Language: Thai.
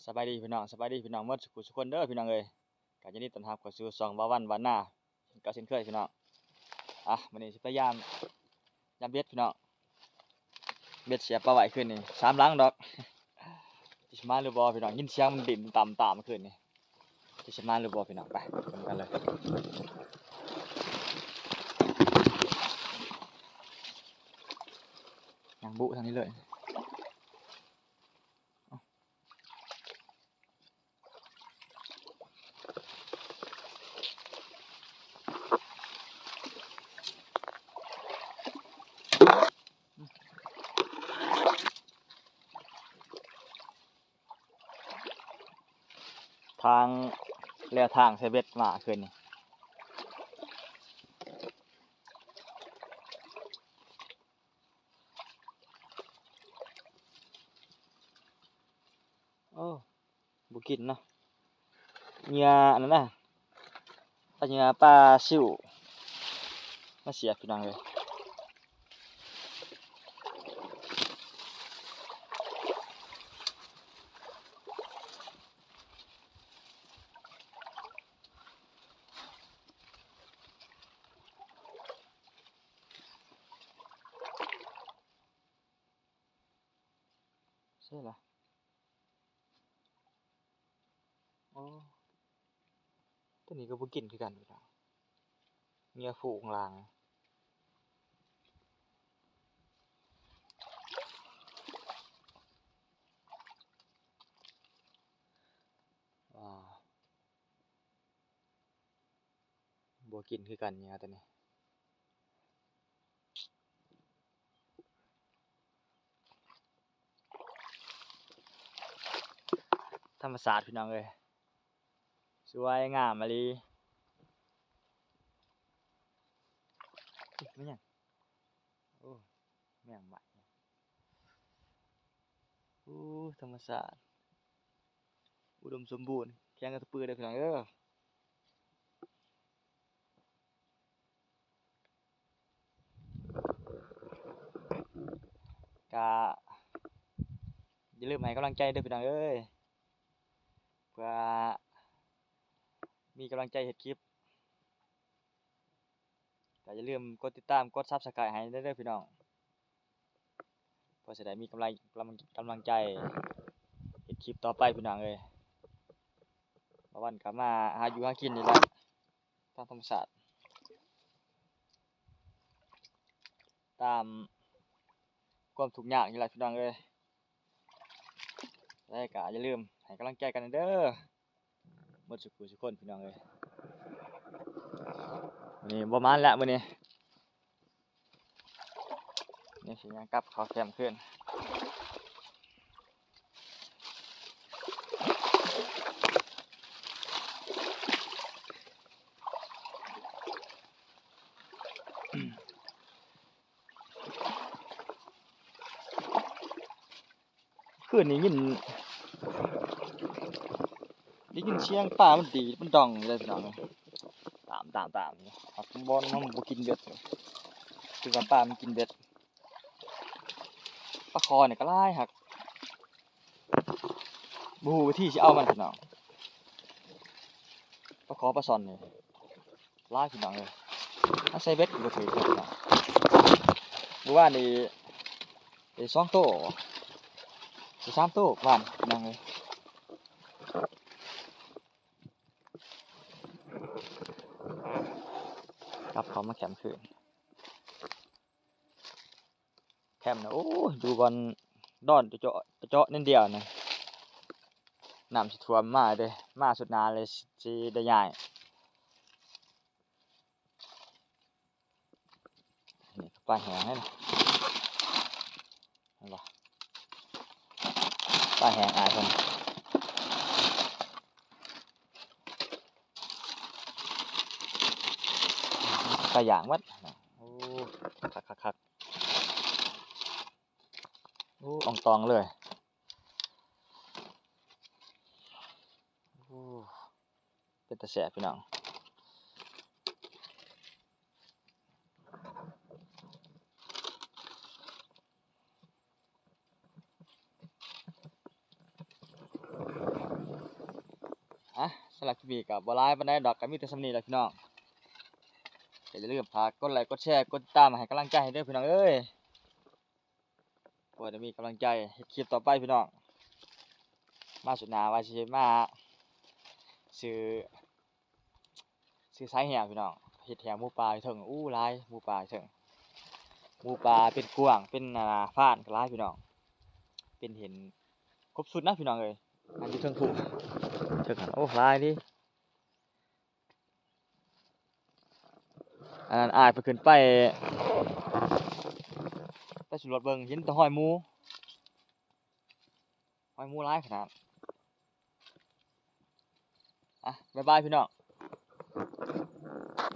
สบายดีพี่น้องสบายดีพี่น้องหมดสุขคนเด้อพี่น้องเอ้ยก็ยินดีต้อนรับเข้าสู่ช่องวันหน้าก็เช่นเคยพี่น้องมื้อนี้สิพยายามยามเบ็ดพี่น้องเบ็ดเสียบปลาไหวขึ้นนี่3 หลังดอกสิมาหรือบ่พี่น้องยินเสียงมันดิ่นต่ำๆขึ้นนี่สิมาหรือบ่พี่น้องไปชมกันเลยยังบุทางนี้เลยทางแล้วทางใส่เบ็ดมาขึ้นนี่โอ้บ่กินเนาะเหยื่ออันนั้นน่ะเหยื่อปลาซิวมาเสียบพี่น้องเอ้ยใช่ล่ะโอ้ตัวนี้ก็บ่กินคือกันพี่น้องเหยื่อฝูงลางว้าวบ่กินคือกันเหยื่อตัวนี้ธรรมศาสตร์พี่น้องเอ้ยสวยงามมะลิไม่ยังโอ้แม่งใหม่ธรรมศาสตร์อุดมสมบูรณ์แข่งกับตะปือได้พี่น้องก็อย่าลืมให้กำลังใจเด้อพี่น้องเอ้ยเพื่อมีกำลังใจเฮ็ดคลิปก็อย่าลืมกดติดตามกด Subscribe ให้เด้อพี่น้องเพื่อสิได้มีกำลังใจเฮ็ดคลิปต่อไปพี่น้องเอ้ยวันก็มาหาอยู่หากินนี่แหละตามธรรมชาติตามความทุกข์ยากนี่แหละพี่น้องเอ้ยแล้วก็อย่าลืมให้กำลังใจกันเด้อหมดสุขคนพี่น้องเอ้ยมื้อนี้บ่มานแล้วมื้อนี้นี่สิยังกลับเข้าแคมป์คืนคืนนี้ได้ยินเสียงปลามันดีดมันดองเลยพี่น้องเอ้ยตามครับมันบ่กินเบ็ดคือว่าปลามันกินเบ็ดปลาคอเนี่ยก็หลายคักบ่ฮู้วิธีสิเอามันพี่น้องปลาคอปลาช่อนนี่หลายพี่น้องเอ้ยถ้าใส่เบ็ดก็บ่ถือพี่น้องเมื่อวานนี้ได้2 โต้ได้3 โต้วานพี่น้องเอ้ยกลับเข้ามาแคมป์คืนแคมป์น่ะโอ้อยู่บอนดอนเจาะนิดเดียวน่ะน้ำสิท่วมมาเด้มาสุดหน้าเลยสิได้ย้ายนี่ปลาแห้งเลยนะเห็นบ่ปลาแห้งอายเพิ่นปลาย่างหมดโอ้คักโอ้อ่องตองเลยโอ้เป็นตาแซ่บพี่น้อง สำหรับคลิปนี้ก็บ่หลายปานใดดอกก็มีแต่ส่ำนี้แหละพี่น้องก็อย่าลืมฝากกดไลค์กดแชร์กดติดตามให้กำลังใจให้เด้อพี่น้องเอ้ยเพื่อจะมีกำลังใจเฮ็ดคลิปต่อไปพี่น้องมาสุดหน้าว่าสิมาซื้อสายแหพี่น้องเฮ็ดแหหมูป่าอยู่เทิงอู้หลายหมูป่าอยู่เทิงหมูป่าเป็นกวางเป็นฟ้านก็หลายพี่น้องเป็นเห็นครบสุดนะพี่น้องเอ้ยอันอยู่เทิงทุ่งเทิงหันโอ้หลายดิอันนั้นอ้ายเพิ่นขึ้นไปสำรวจเบิ่งเห็นแต่ห้อยหมูหลายขนาดบ๊ายบายพี่น้อง